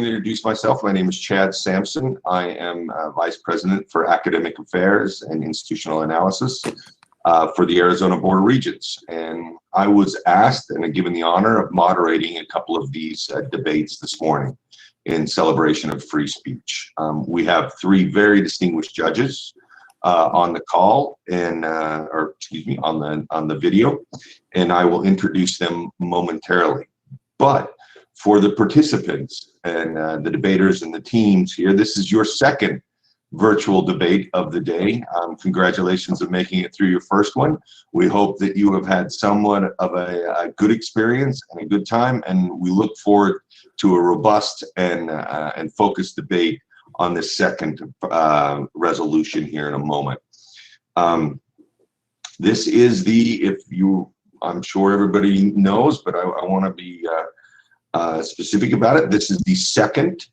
Introduce myself. My name is Chad Sampson. I am Vice President for Academic Affairs and Institutional Analysis for the Arizona Board of Regents. And I was asked and given the honor of moderating a couple of these debates this morning in celebration of free speech. We have three very distinguished judges on the call and, or excuse me, on the video, and I will introduce them momentarily. But for the participants and the debaters and the teams here, this is your second virtual debate of the day. Congratulations on making it through your first one. We hope that you have had somewhat of a good experience and a good time, and we look forward to a robust and focused debate on this second resolution here in a moment. This is I'm sure everybody knows, but I want to be specific about it. This is the second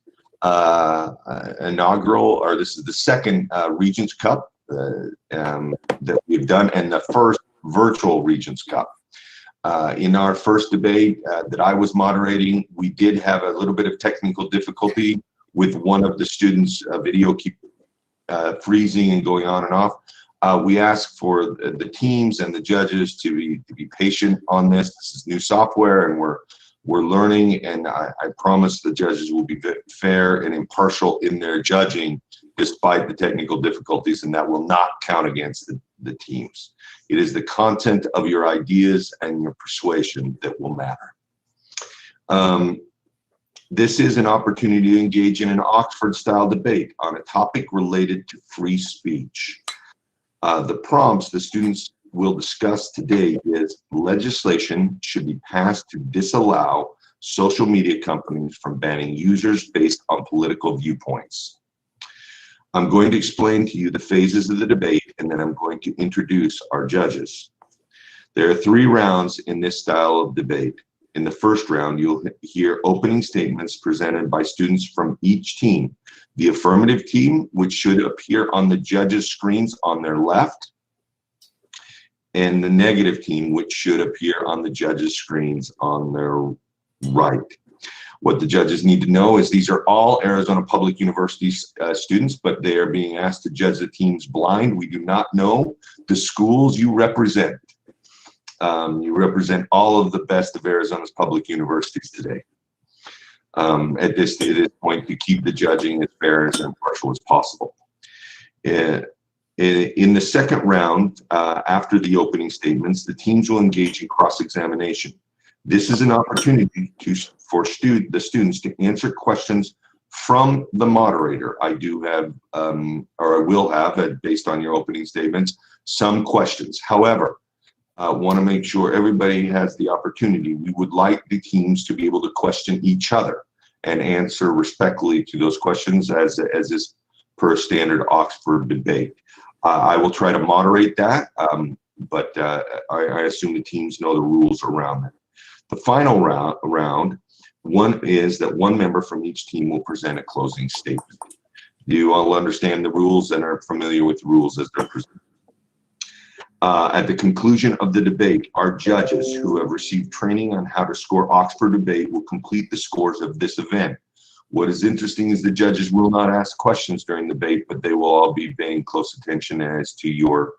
inaugural, or this is the second Regents Cup that we've done, and the first virtual Regents Cup. In our first debate that I was moderating, we did have a little bit of technical difficulty with one of the students' video keep freezing and going on and off. We ask for the teams and the judges to be patient on this. This is new software, and we're learning, and I promise the judges will be fair and impartial in their judging despite the technical difficulties, and that will not count against the teams. It is the content of your ideas and your persuasion that will matter. This is an opportunity to engage in an Oxford-style debate on a topic related to free speech. The prompts the students will discuss today is legislation should be passed to disallow social media companies from banning users based on political viewpoints. I'm going to explain to you the phases of the debate, and then I'm going to introduce our judges. There are 3 rounds in this style of debate. In the first round, you'll hear opening statements presented by students from each team. The affirmative team, which should appear on the judges' screens on their left, and the negative team, which should appear on the judges' screens on their right. What the judges need to know is these are all Arizona Public University students, but they are being asked to judge the teams blind. We do not know the schools you represent. You represent all of the best of Arizona's public universities today. At this point, to keep the judging as fair and impartial as possible. In the second round, after the opening statements, the teams will engage in cross-examination. This is an opportunity for the students to answer questions from the moderator. I do have, or I will have, based on your opening statements, some questions. However, I want to make sure everybody has the opportunity. We would like the teams to be able to question each other and answer respectfully to those questions as is per standard Oxford debate. I will try to moderate that, but I assume the teams know the rules around it. The final round is that one member from each team will present a closing statement. You all understand the rules and are familiar with the rules as they're presented. At the conclusion of the debate, our judges who have received training on how to score Oxford debate will complete the scores of this event. What is interesting is the judges will not ask questions during the debate, but they will all be paying close attention as to your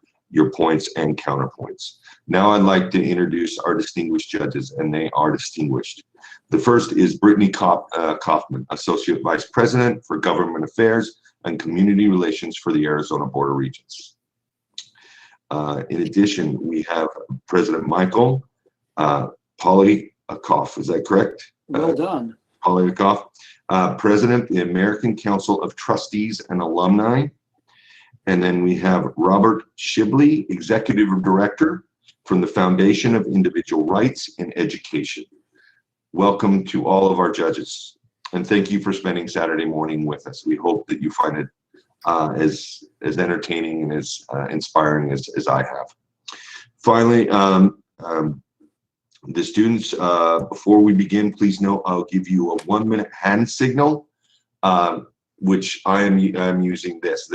points and counterpoints. Now I'd like to introduce our distinguished judges, and they are distinguished. The first is Brittany Kaufman, Associate Vice President for Government Affairs and Community Relations for the Arizona Board of Regents. In addition, we have President Michael Polyakoff. Is that correct? Well done. Polyakoff, President of the American Council of Trustees and Alumni. And then we have Robert Shibley, Executive Director from the Foundation of Individual Rights in Education. Welcome to all of our judges, and thank you for spending Saturday morning with us. We hope that you find it as entertaining and as inspiring as I have. Finally, the students, before we begin, please note I'll give you a 1-minute hand signal, which I am using this.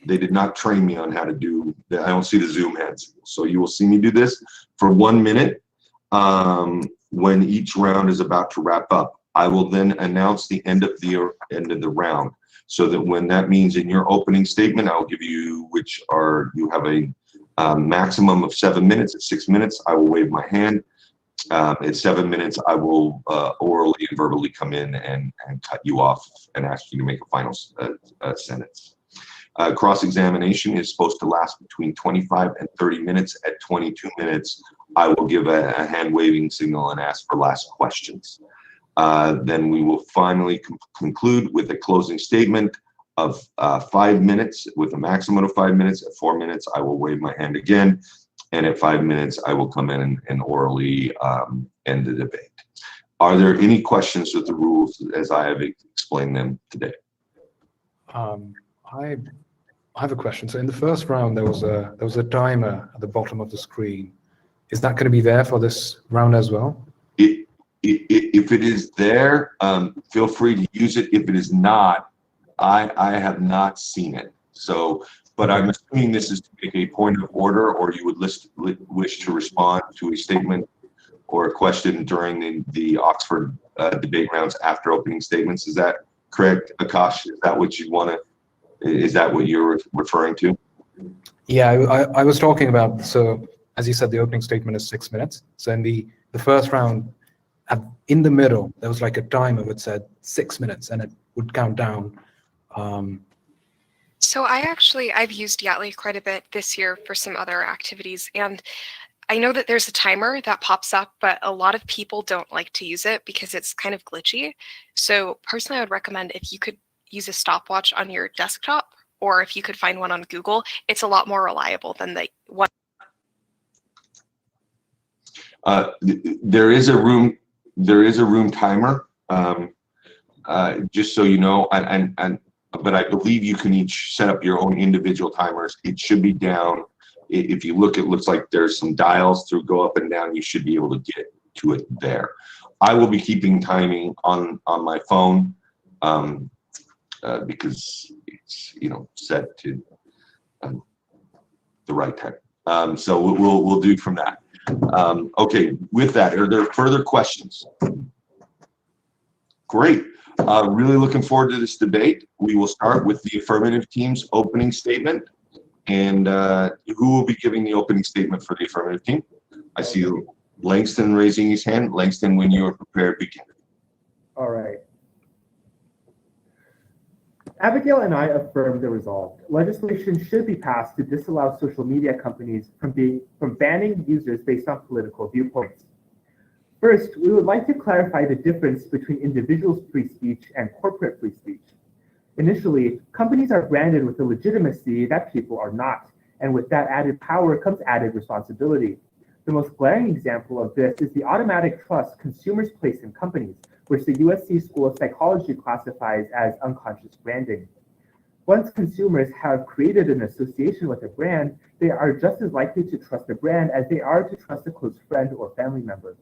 They did not train me on how to do that. I don't see the Zoom hand signal. So you will see me do this for 1 minute when each round is about to wrap up. I will then announce the end of the round, so that when that means in your opening statement, I'll give you, you have a maximum of 7 minutes. At 6 minutes, I will wave my hand. At 7 minutes, I will orally and verbally come in and cut you off and ask you to make a final sentence. Cross-examination is supposed to last between 25 and 30 minutes. At 22 minutes, I will give a hand-waving signal and ask for last questions. Then we will finally conclude with a closing statement of 5 minutes, with a maximum of 5 minutes. At 4 minutes, I will wave my hand again. And at 5 minutes, I will come in and orally end the debate. Are there any questions with the rules as I have explained them today? I have a question. So in the first round, there was a timer at the bottom of the screen. Is that going to be there for this round as well? If it is there, feel free to use it. If it is not, I have not seen it. So, but I'm assuming this is to make a point of order, or you would wish to respond to a statement or a question during the Oxford debate rounds after opening statements. Is that correct, Akash? Is that what you want to? Is that what you're referring to? Yeah, I was talking about, so as you said, the opening statement is 6 minutes. So in the first round, in the middle, there was like a timer that said 6 minutes, and it would count down. So I've used Yatly quite a bit this year for some other activities, and I know that there's a timer that pops up, but a lot of people don't like to use it because it's kind of glitchy. So personally, I would recommend if you could use a stopwatch on your desktop, or if you could find one on Google, it's a lot more reliable than the one. There is a room timer, just so you know, but I believe you can each set up your own individual timers. It should be down. If you look, it looks like there's some dials to go up and down. You should be able to get to it there. I will be keeping timing on my phone because it's set to the right time. So we'll do from that. Okay, with that, are there further questions? Great. Really looking forward to this debate. We will start with the affirmative team's opening statement. And who will be giving the opening statement for the affirmative team? I see Langston raising his hand. Langston, when you are prepared, begin. All right. Abigail and I affirm the resolve. Legislation should be passed to disallow social media companies from banning users based on political viewpoints. First, we would like to clarify the difference between individuals' free speech and corporate free speech. Initially, companies are branded with a legitimacy that people are not, and with that added power comes added responsibility. The most glaring example of this is the automatic trust consumers place in companies, which the USC School of Psychology classifies as unconscious branding. Once consumers have created an association with a brand, they are just as likely to trust a brand as they are to trust a close friend or family member.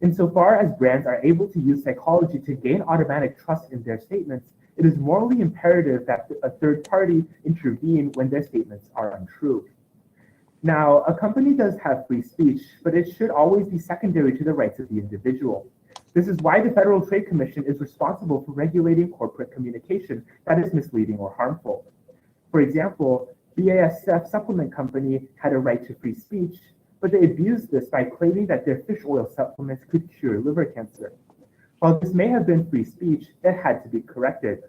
Insofar as brands are able to use psychology to gain automatic trust in their statements, it is morally imperative that a third party intervene when their statements are untrue. Now, a company does have free speech, but it should always be secondary to the rights of the individual. This is why the Federal Trade Commission is responsible for regulating corporate communication that is misleading or harmful. For example, BASF Supplement Company had a right to free speech, but they abused this by claiming that their fish oil supplements could cure liver cancer. While this may have been free speech, it had to be corrected.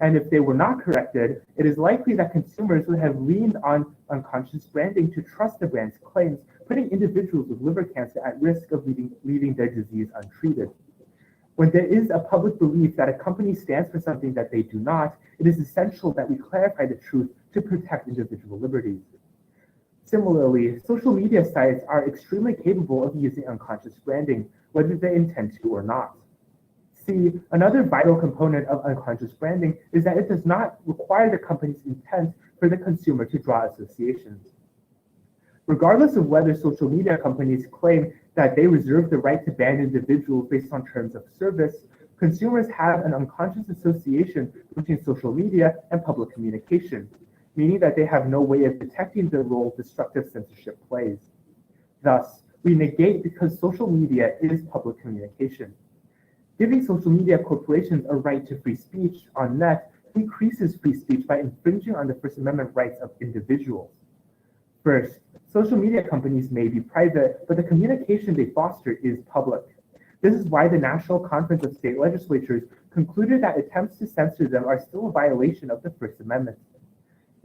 And if they were not corrected, it is likely that consumers would have leaned on unconscious branding to trust the brand's claims, putting individuals with liver cancer at risk of leaving their disease untreated. When there is a public belief that a company stands for something that they do not, it is essential that we clarify the truth to protect individual liberties. Similarly, social media sites are extremely capable of using unconscious branding, whether they intend to or not. See, another vital component of unconscious branding is that it does not require the company's intent for the consumer to draw associations. Regardless of whether social media companies claim that they reserve the right to ban individuals based on terms of service, consumers have an unconscious association between social media and public communication, meaning that they have no way of detecting the role destructive censorship plays. Thus, we negate because social media is public communication. Giving social media corporations a right to free speech on net increases free speech by infringing on the First Amendment rights of individuals. First, social media companies may be private, but the communication they foster is public. This is why the National Conference of State Legislatures concluded that attempts to censor them are still a violation of the First Amendment.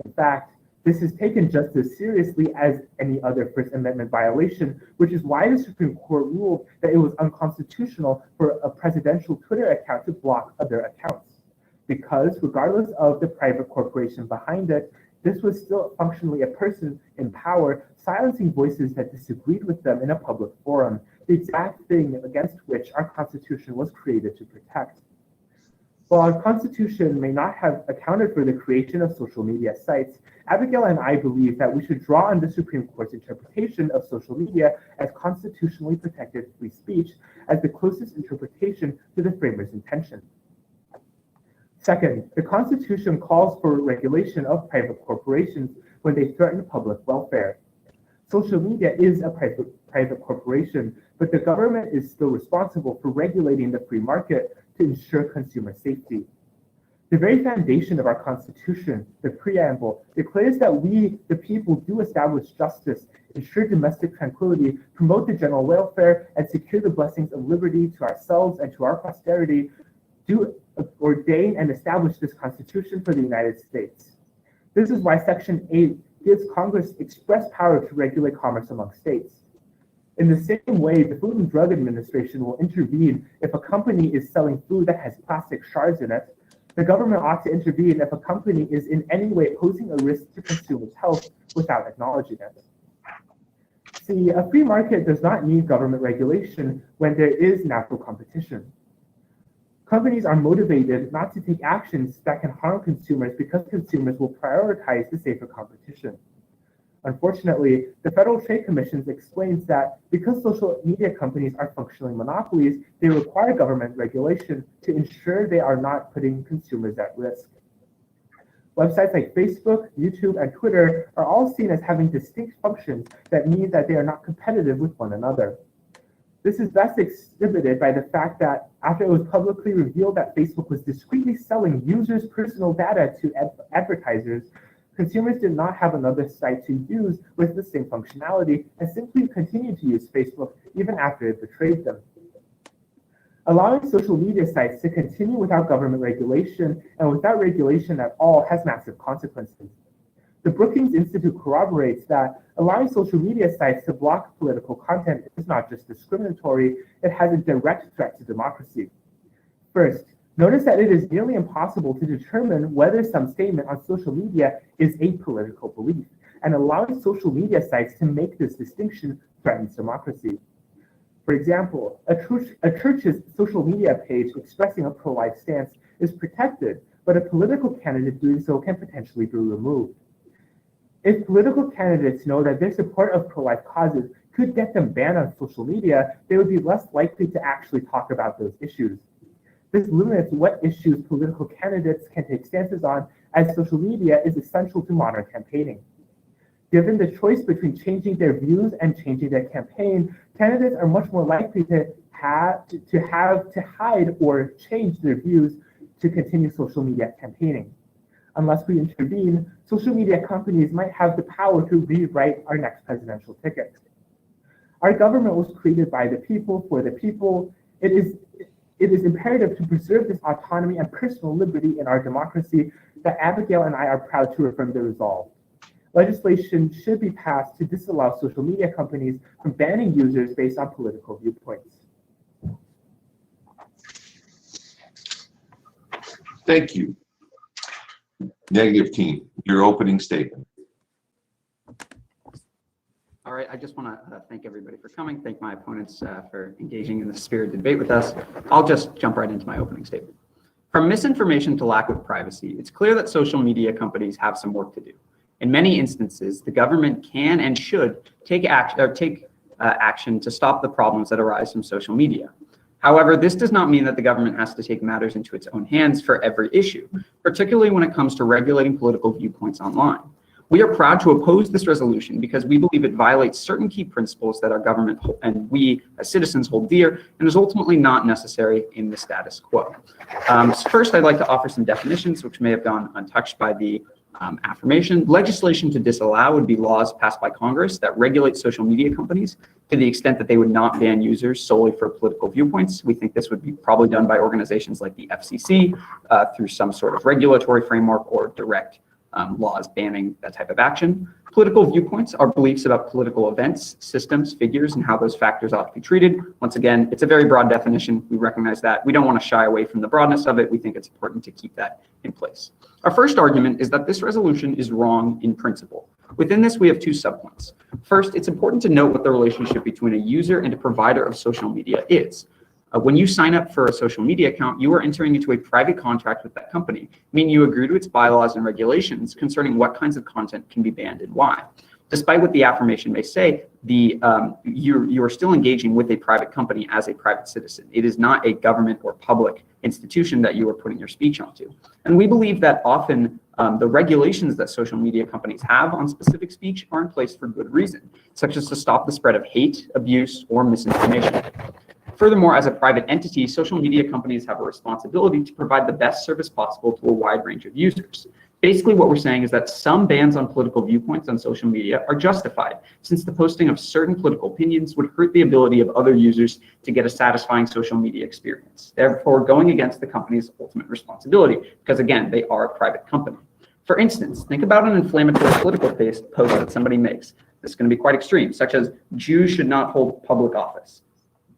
In fact, this is taken just as seriously as any other First Amendment violation, which is why the Supreme Court ruled that it was unconstitutional for a presidential Twitter account to block other accounts. Because regardless of the private corporation behind it, this was still functionally a person in power silencing voices that disagreed with them in a public forum, the exact thing against which our Constitution was created to protect. While our Constitution may not have accounted for the creation of social media sites, Abigail and I believe that we should draw on the Supreme Court's interpretation of social media as constitutionally protected free speech as the closest interpretation to the framers' intention. Second, the Constitution calls for regulation of private corporations when they threaten public welfare. Social media is a private corporation, but the government is still responsible for regulating the free market to ensure consumer safety. The very foundation of our Constitution, the preamble, declares that we, the people, do establish justice, ensure domestic tranquility, promote the general welfare, and secure the blessings of liberty to ourselves and to our posterity, do ordain and establish this Constitution for the United States. This is why Section 8 gives Congress express power to regulate commerce among states. In the same way, the Food and Drug Administration will intervene if a company is selling food that has plastic shards in it. The government ought to intervene if a company is in any way posing a risk to consumers' health without acknowledging it. See, a free market does not need government regulation when there is natural competition. Companies are motivated not to take actions that can harm consumers because consumers will prioritize the safer competition. Unfortunately, the Federal Trade Commission explains that because social media companies are functionally monopolies, they require government regulation to ensure they are not putting consumers at risk. Websites like Facebook, YouTube, and Twitter are all seen as having distinct functions that mean that they are not competitive with one another. This is best exhibited by the fact that after it was publicly revealed that Facebook was discreetly selling users' personal data to advertisers, consumers did not have another site to use with the same functionality and simply continued to use Facebook even after it betrayed them. Allowing social media sites to continue without government regulation and without regulation at all has massive consequences. The Brookings Institute corroborates that allowing social media sites to block political content is not just discriminatory, it has a direct threat to democracy. First, notice that it is nearly impossible to determine whether some statement on social media is a political belief, and allowing social media sites to make this distinction threatens democracy. For example, a church's social media page expressing a pro-life stance is protected, but a political candidate doing so can potentially be removed. If political candidates know that their support of pro-life causes could get them banned on social media, they would be less likely to actually talk about those issues. This limits what issues political candidates can take stances on, as social media is essential to modern campaigning. Given the choice between changing their views and changing their campaign, candidates are much more likely to hide or change their views to continue social media campaigning. Unless we intervene, social media companies might have the power to rewrite our next presidential ticket. Our government was created by the people, for the people. It is imperative to preserve this autonomy and personal liberty in our democracy that Abigail and I are proud to affirm the resolve. Legislation should be passed to disallow social media companies from banning users based on political viewpoints. Thank you. Negative team, your opening statement. All right, I just want to thank everybody for coming, thank my opponents for engaging in this spirited debate with us. I'll just jump right into my opening statement. From misinformation to lack of privacy, it's clear that social media companies have some work to do. In many instances, the government can and should take action to stop the problems that arise from social media. However, this does not mean that the government has to take matters into its own hands for every issue, particularly when it comes to regulating political viewpoints online. We are proud to oppose this resolution because we believe it violates certain key principles that our government and we as citizens hold dear and is ultimately not necessary in the status quo. First, I'd like to offer some definitions which may have gone untouched by the affirmation. Legislation to disallow would be laws passed by Congress that regulate social media companies to the extent that they would not ban users solely for political viewpoints. We think this would be probably done by organizations like the FCC through some sort of regulatory framework or direct laws banning that type of action. Political viewpoints are beliefs about political events, systems, figures, and how those factors ought to be treated. Once again, it's a very broad definition. We recognize that. We don't want to shy away from the broadness of it. We think it's important to keep that in place. Our first argument is that this resolution is wrong in principle. Within this, we have two subpoints. First, it's important to note what the relationship between a user and a provider of social media is. When you sign up for a social media account, you are entering into a private contract with that company, meaning you agree to its bylaws and regulations concerning what kinds of content can be banned and why. Despite what the affirmation may say, you are still engaging with a private company as a private citizen. It is not a government or public institution that you are putting your speech onto. And we believe that often the regulations that social media companies have on specific speech are in place for good reason, such as to stop the spread of hate, abuse, or misinformation. Furthermore, as a private entity, social media companies have a responsibility to provide the best service possible to a wide range of users. Basically, what we're saying is that some bans on political viewpoints on social media are justified, since the posting of certain political opinions would hurt the ability of other users to get a satisfying social media experience, therefore going against the company's ultimate responsibility, because again, they are a private company. For instance, think about an inflammatory political post that somebody makes. This is going to be quite extreme, such as Jews should not hold public office.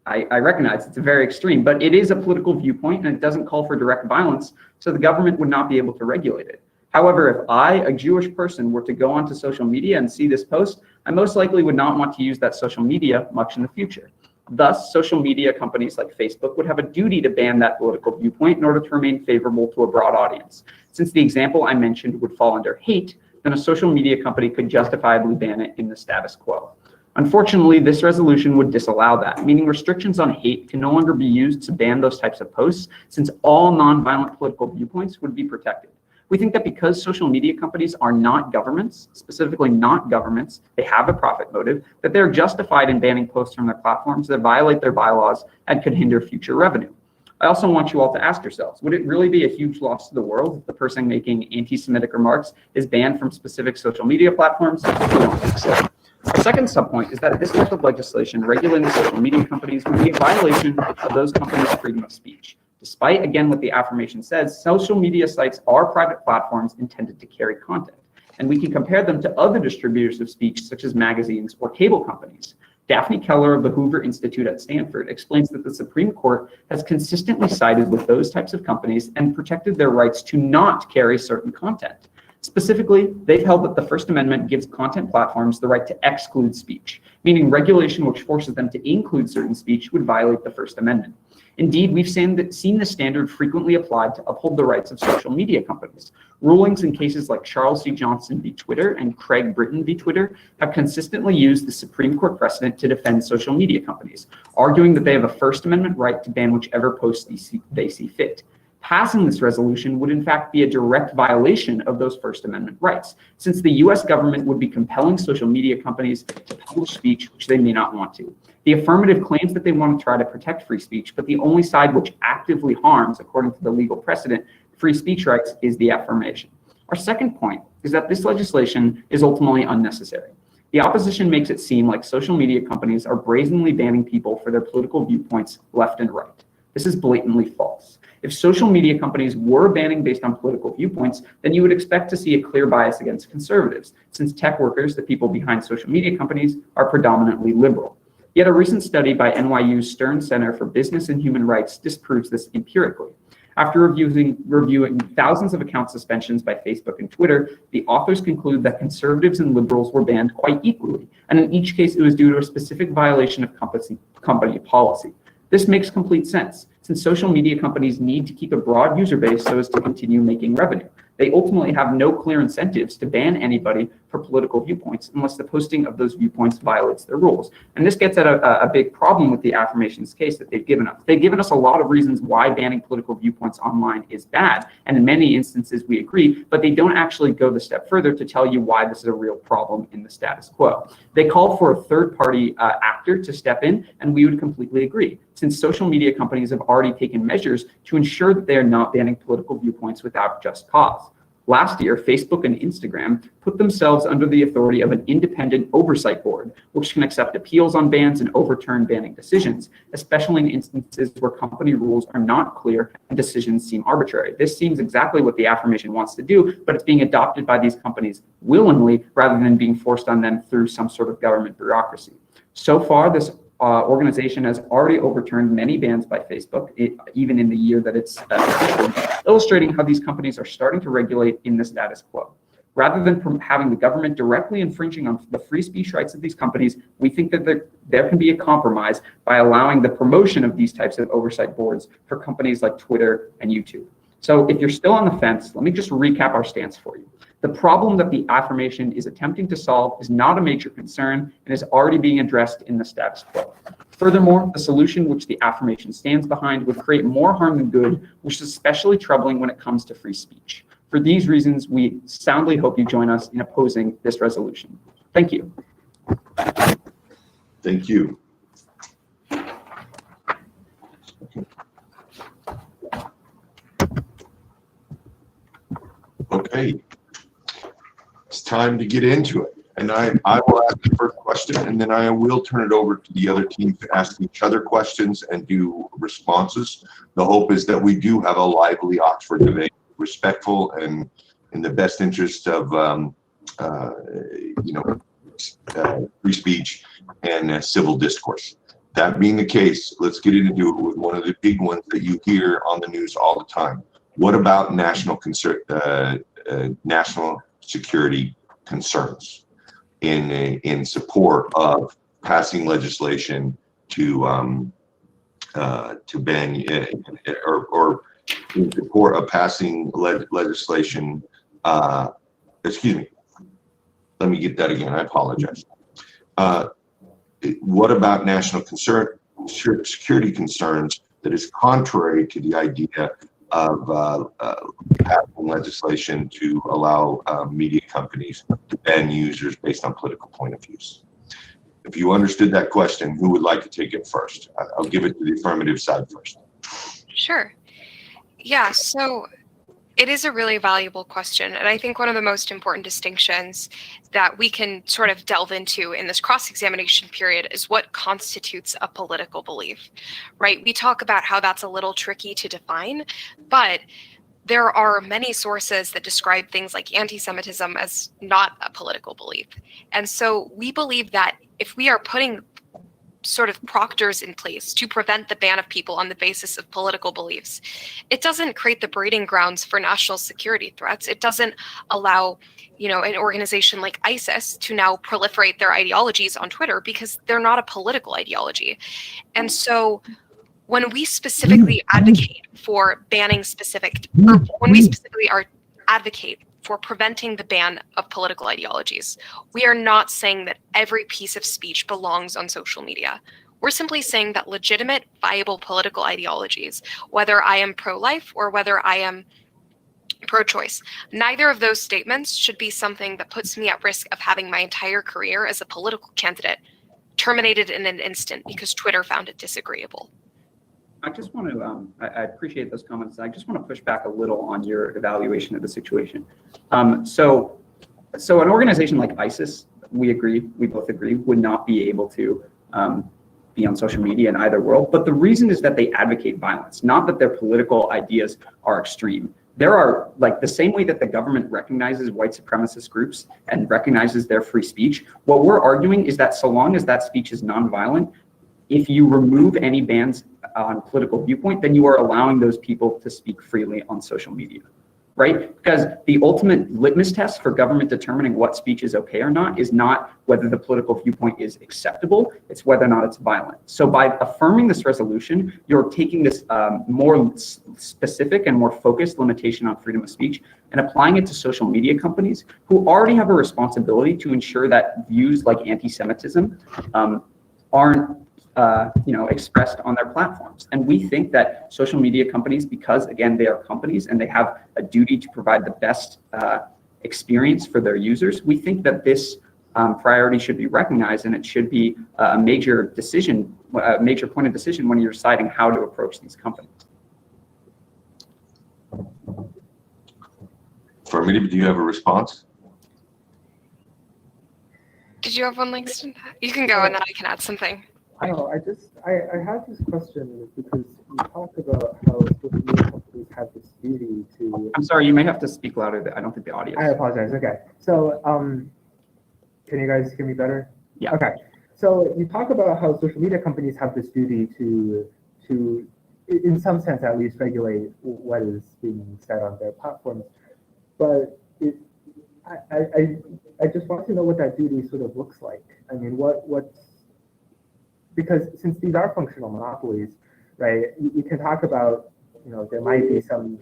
I recognize it's a very extreme, but it is a political viewpoint and it doesn't call for direct violence, so the government would not be able to regulate it. However, if I, a Jewish person, were to go onto social media and see this post, I most likely would not want to use that social media much in the future. Thus, social media companies like Facebook would have a duty to ban that political viewpoint in order to remain favorable to a broad audience. Since the example I mentioned would fall under hate, then a social media company could justifiably ban it in the status quo. Unfortunately, this resolution would disallow that, meaning restrictions on hate can no longer be used to ban those types of posts, since all nonviolent political viewpoints would be protected. We think that because social media companies are not governments, specifically not governments, they have a profit motive, that they're justified in banning posts from their platforms that violate their bylaws and could hinder future revenue. I also want you all to ask yourselves, would it really be a huge loss to the world if the person making anti-Semitic remarks is banned from specific social media platforms? We don't think so. Our second subpoint is that this type of legislation regulating social media companies would be a violation of those companies' freedom of speech. Despite, again, what the affirmation says, social media sites are private platforms intended to carry content, and we can compare them to other distributors of speech, such as magazines or cable companies. Daphne Keller of the Hoover Institute at Stanford explains that the Supreme Court has consistently sided with those types of companies and protected their rights to not carry certain content. Specifically, they've held that the First Amendment gives content platforms the right to exclude speech, meaning regulation which forces them to include certain speech would violate the First Amendment. Indeed, we've seen the standard frequently applied to uphold the rights of social media companies. Rulings in cases like Charles C. Johnson v. Twitter and Craig Britton v. Twitter have consistently used the Supreme Court precedent to defend social media companies, arguing that they have a First Amendment right to ban whichever posts they see fit. Passing this resolution would in fact be a direct violation of those First Amendment rights, since the US government would be compelling social media companies to publish speech which they may not want to. The affirmative claims that they want to try to protect free speech, but the only side which actively harms, according to the legal precedent, free speech rights is the affirmation. Our second point is that this legislation is ultimately unnecessary. The opposition makes it seem like social media companies are brazenly banning people for their political viewpoints left and right. This is blatantly false. If social media companies were banning based on political viewpoints, then you would expect to see a clear bias against conservatives, since tech workers, the people behind social media companies, are predominantly liberal. Yet a recent study by NYU's Stern Center for Business and Human Rights disproves this empirically. After reviewing thousands of account suspensions by Facebook and Twitter, the authors conclude that conservatives and liberals were banned quite equally, and in each case it was due to a specific violation of company policy. This makes complete sense. since social media companies need to keep a broad user base so as to continue making revenue. They ultimately have no clear incentives to ban anybody for political viewpoints unless the posting of those viewpoints violates their rules. And this gets at a big problem with the affirmations case that they've given us. They've given us a lot of reasons why banning political viewpoints online is bad, and in many instances we agree, but they don't actually go the step further to tell you why this is a real problem in the status quo. They call for a third-party actor to step in, and we would completely agree, since social media companies have already taken measures to ensure that they are not banning political viewpoints without just cause. Last year, Facebook and Instagram put themselves under the authority of an independent oversight board, which can accept appeals on bans and overturn banning decisions, especially in instances where company rules are not clear and decisions seem arbitrary. This seems exactly what the affirmation wants to do, but it's being adopted by these companies willingly rather than being forced on them through some sort of government bureaucracy. So far, this organization has already overturned many bans by Facebook, even in the year that it's illustrating how these companies are starting to regulate in the status quo. Rather than having the government directly infringing on the free speech rights of these companies, we think that there can be a compromise by allowing the promotion of these types of oversight boards for companies like Twitter and YouTube. So if you're still on the fence, let me just recap our stance for you. The problem that the affirmation is attempting to solve is not a major concern and is already being addressed in the status quo. Furthermore, the solution which the affirmation stands behind would create more harm than good, which is especially troubling when it comes to free speech. For these reasons, we soundly hope you join us in opposing this resolution. Thank you. Thank you. Okay. It's time to get into it. And I will ask the first question, and then I will turn it over to the other team to ask each other questions and do responses. The hope is that we do have a lively Oxford debate, respectful and in the best interest of free speech and civil discourse. That being the case, let's get into it with one of the big ones that you hear on the news all the time. What about national security concerns in support of passing legislation to ban or in support of passing legislation? Excuse me. Let me get that again. I apologize. What about national security concerns that is contrary to the idea of passing legislation to allow media companies to ban users based on political point of views? If you understood that question, who would like to take it first? I'll give it to the affirmative side first. Sure. Yeah, so it is a really valuable question. And I think one of the most important distinctions that we can sort of delve into in this cross-examination period is what constitutes a political belief, right? We talk about how that's a little tricky to define, but there are many sources that describe things like anti-Semitism as not a political belief. And so we believe that if we are putting sort of proctors in place to prevent the ban of people on the basis of political beliefs, it doesn't create the breeding grounds for national security threats. It doesn't allow, an organization like ISIS to now proliferate their ideologies on Twitter because they're not a political ideology. And so when we specifically advocate for banning advocate for preventing the ban of political ideologies, we are not saying that every piece of speech belongs on social media. We're simply saying that legitimate, viable political ideologies, whether I am pro-life or whether I am pro-choice, neither of those statements should be something that puts me at risk of having my entire career as a political candidate terminated in an instant because Twitter found it disagreeable. I just want to, I appreciate those comments. I just want to push back a little on your evaluation of the situation. So an organization like ISIS, we both agree, would not be able to be on social media in either world. But the reason is that they advocate violence, not that their political ideas are extreme. There are, like, the same way that the government recognizes white supremacist groups and recognizes their free speech, what we're arguing is that so long as that speech is nonviolent, if you remove any bans on political viewpoint, then you are allowing those people to speak freely on social media, right? Because the ultimate litmus test for government determining what speech is okay or not is not whether the political viewpoint is acceptable, it's whether or not it's violent. So by affirming this resolution, you're taking this more specific and more focused limitation on freedom of speech and applying it to social media companies who already have a responsibility to ensure that views like anti-Semitism aren't expressed on their platforms. And we think that social media companies, because again, they are companies and they have a duty to provide the best experience for their users, we think that this priority should be recognized, and it should be a major decision, a major point of decision when you're deciding how to approach these companies. Affirmative, do you have a response? Did you have one, Langston? You can go and then I can add something. No, I have this question because you talk about how social media companies have this duty to. I'm sorry, you may have to speak louder. I don't think the audio. I apologize. Okay, so can you guys hear me better? Yeah. Okay, so you talk about how social media companies have this duty to, in some sense at least, regulate what is being said on their platforms, but I just want to know what that duty sort of looks like. I mean, what's because since these are functional monopolies, right, you can talk about, there might be some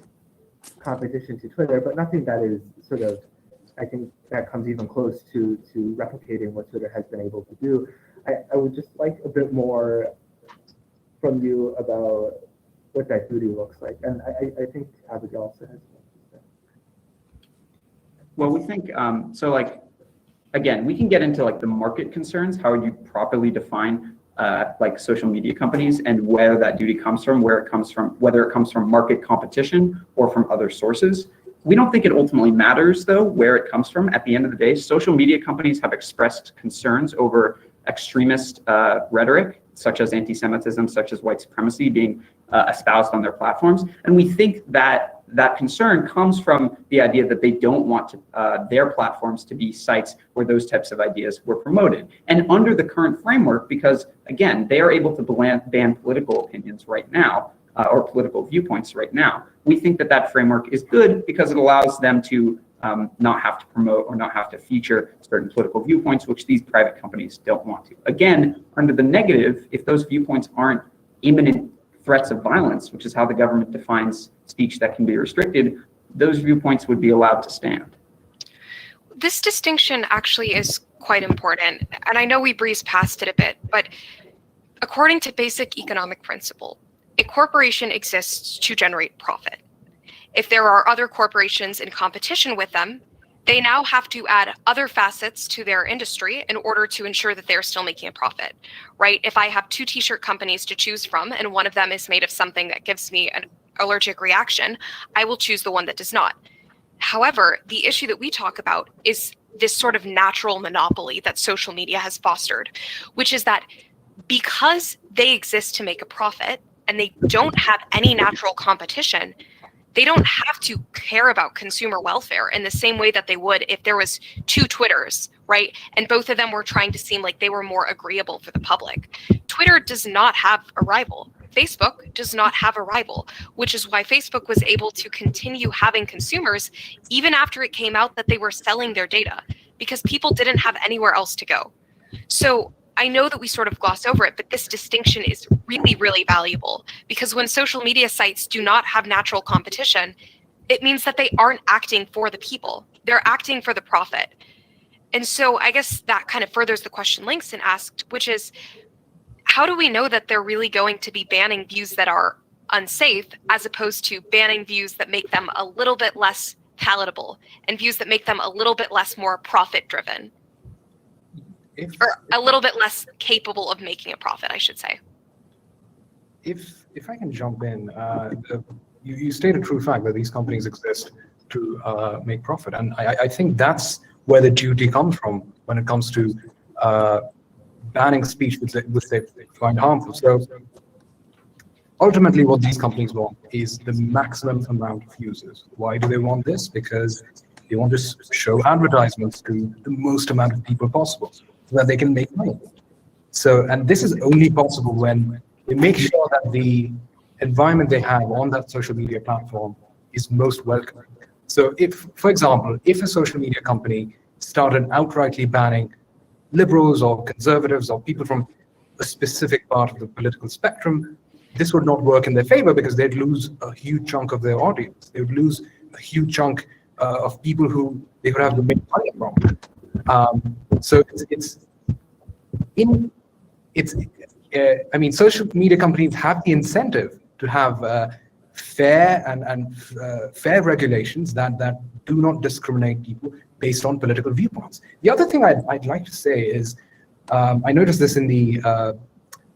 competition to Twitter, but nothing that is sort of, I think, that comes even close to replicating what Twitter has been able to do. I would just like a bit more from you about what that duty looks like. And I think Abigail also has something to say. Well, we think, so like, again, we can get into like the market concerns, how you properly define like social media companies and where that duty comes from, where it comes from, whether it comes from market competition or from other sources. We don't think it ultimately matters though, where it comes from. At the end of the day, social media companies have expressed concerns over extremist rhetoric, such as anti-Semitism, such as white supremacy being espoused on their platforms. And we think that that concern comes from the idea that they don't want to, their platforms to be sites where those types of ideas were promoted. And under the current framework, because again, they are able to ban political opinions right now, or political viewpoints right now, we think that that framework is good because it allows them to not have to promote or not have to feature certain political viewpoints, which these private companies don't want to. Again, under the negative, if those viewpoints aren't imminent threats of violence, which is how the government defines speech that can be restricted, those viewpoints would be allowed to stand. This distinction actually is quite important, and I know we breezed past it a bit, but according to basic economic principle, a corporation exists to generate profit. If there are other corporations in competition with them, they now have to add other facets to their industry in order to ensure that they're still making a profit, right? If I have 2 t-shirt companies to choose from and one of them is made of something that gives me an allergic reaction, I will choose the one that does not. However, the issue that we talk about is this sort of natural monopoly that social media has fostered, which is that because they exist to make a profit and they don't have any natural competition, they don't have to care about consumer welfare in the same way that they would if there was 2 Twitters, right? And both of them were trying to seem like they were more agreeable for the public. Twitter does not have a rival. Facebook does not have a rival, which is why Facebook was able to continue having consumers even after it came out that they were selling their data, because people didn't have anywhere else to go. So I know that we sort of gloss over it, but this distinction is really, really valuable, because when social media sites do not have natural competition, it means that they aren't acting for the people. They're acting for the profit. And so I guess that kind of furthers the question Langston asked, which is, how do we know that they're really going to be banning views that are unsafe as opposed to banning views that make them a little bit less palatable and views that make them a little bit less more profit driven? Or a little bit less capable of making a profit, I should say. If I can jump in, you state a true fact that these companies exist to make profit, and I think that's where the duty comes from when it comes to banning speech which they find harmful. So ultimately, what these companies want is the maximum amount of users. Why do they want this? Because they want to show advertisements to the most amount of people possible, so that they can make money. So, and this is only possible when they make sure that the environment they have on that social media platform is most welcoming. So So if, for example, if a social media company started outrightly banning liberals or conservatives or people from a specific part of the political spectrum, this would not work in their favor because they'd lose a huge chunk of their audience. They would lose a huge chunk of people who they could have to make money from. So I mean, social media companies have the incentive to have fair and fair regulations that do not discriminate people based on political viewpoints. The other thing I'd like to say is, I noticed this in the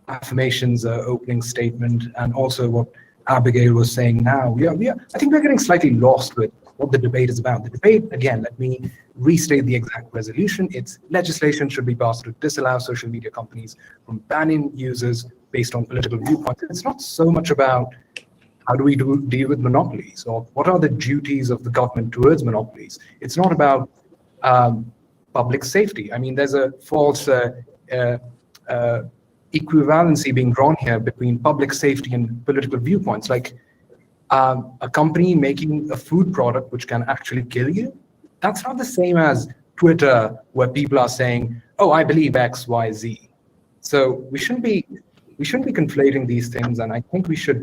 affirmations opening statement, and also what Abigail was saying now. I think we're getting slightly lost with what the debate is about. The debate, again, let me restate the exact resolution. It's legislation should be passed to disallow social media companies from banning users based on political viewpoints. It's not so much about how do we deal with monopolies, or what are the duties of the government towards monopolies. It's not about public safety. I mean, there's a false equivalency being drawn here between public safety and political viewpoints. Like a company making a food product which can actually kill you, that's not the same as Twitter, where people are saying, "Oh, I believe X, Y, Z." So we shouldn't be conflating these things, and I think we should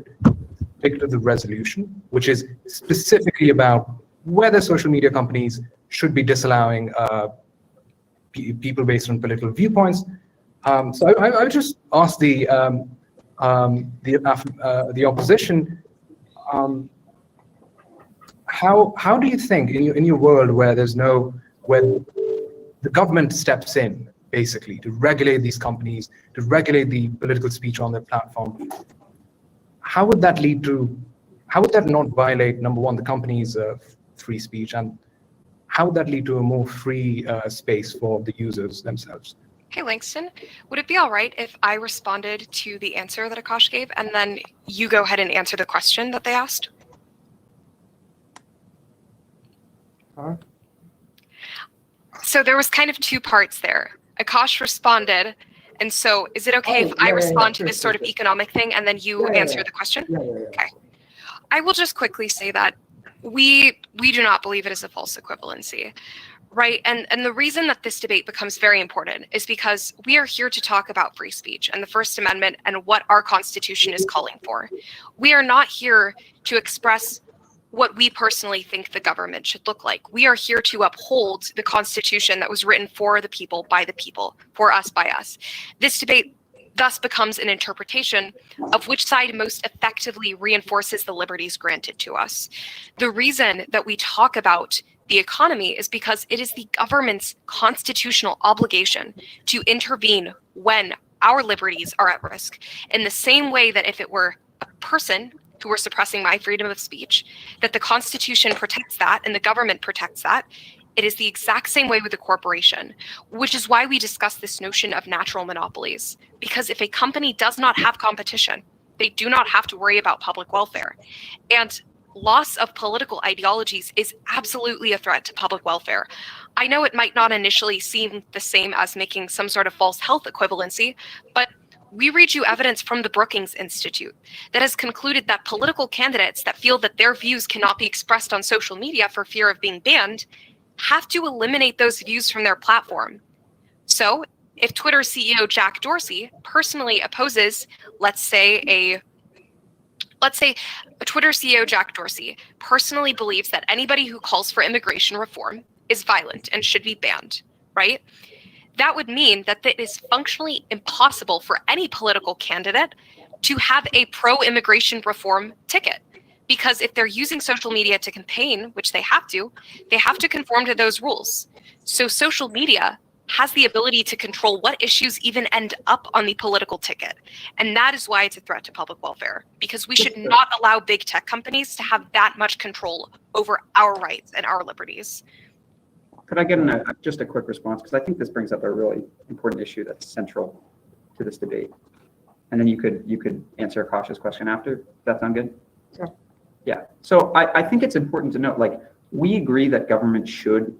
stick to the resolution, which is specifically about whether social media companies should be disallowing people based on political viewpoints. So I would just ask the opposition, how do you think in your world where where the government steps in basically to regulate these companies, to regulate the political speech on their platform, how would that not violate, number one, the company's free speech, and how would that lead to a more free space for the users themselves? Hey, Langston, would it be all right if I responded to the answer that Akash gave, and then you go ahead and answer the question that they asked? So there was kind of two parts there. Akash responded, and so is it okay if I respond to this sort of economic thing, and then you answer the question? Okay. I will just quickly say that we do not believe it is a false equivalency. Right. And the reason that this debate becomes very important is because we are here to talk about free speech and the First Amendment and what our Constitution is calling for. We are not here to express what we personally think the government should look like. We are here to uphold the Constitution that was written for the people, by the people, for us, by us. This debate thus becomes an interpretation of which side most effectively reinforces the liberties granted to us. The reason that we talk about the economy is because it is the government's constitutional obligation to intervene when our liberties are at risk, in the same way that if it were a person who were suppressing my freedom of speech, that the Constitution protects that and the government protects that. It is the exact same way with a corporation, which is why we discuss this notion of natural monopolies. Because if a company does not have competition, they do not have to worry about public welfare. And loss of political ideologies is absolutely a threat to public welfare. I know it might not initially seem the same as making some sort of false health equivalency, but we read you evidence from the Brookings Institute that has concluded that political candidates that feel that their views cannot be expressed on social media for fear of being banned have to eliminate those views from their platform. So if Twitter CEO Jack Dorsey personally opposes, let's say Twitter CEO Jack Dorsey personally believes that anybody who calls for immigration reform is violent and should be banned, right? That would mean that it is functionally impossible for any political candidate to have a pro-immigration reform ticket. Because if they're using social media to campaign, which they have to conform to those rules. So social media has the ability to control what issues even end up on the political ticket. And that is why it's a threat to public welfare, because we should not allow big tech companies to have that much control over our rights and our liberties. Could I get just a quick response? Because I think this brings up a really important issue that's central to this debate. And then you could answer Akash's question after. Does that sound good? Yeah. Yeah. So I think it's important to note, like, we agree that government should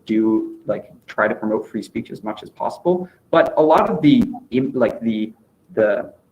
try to promote free speech as much as possible, but a lot of the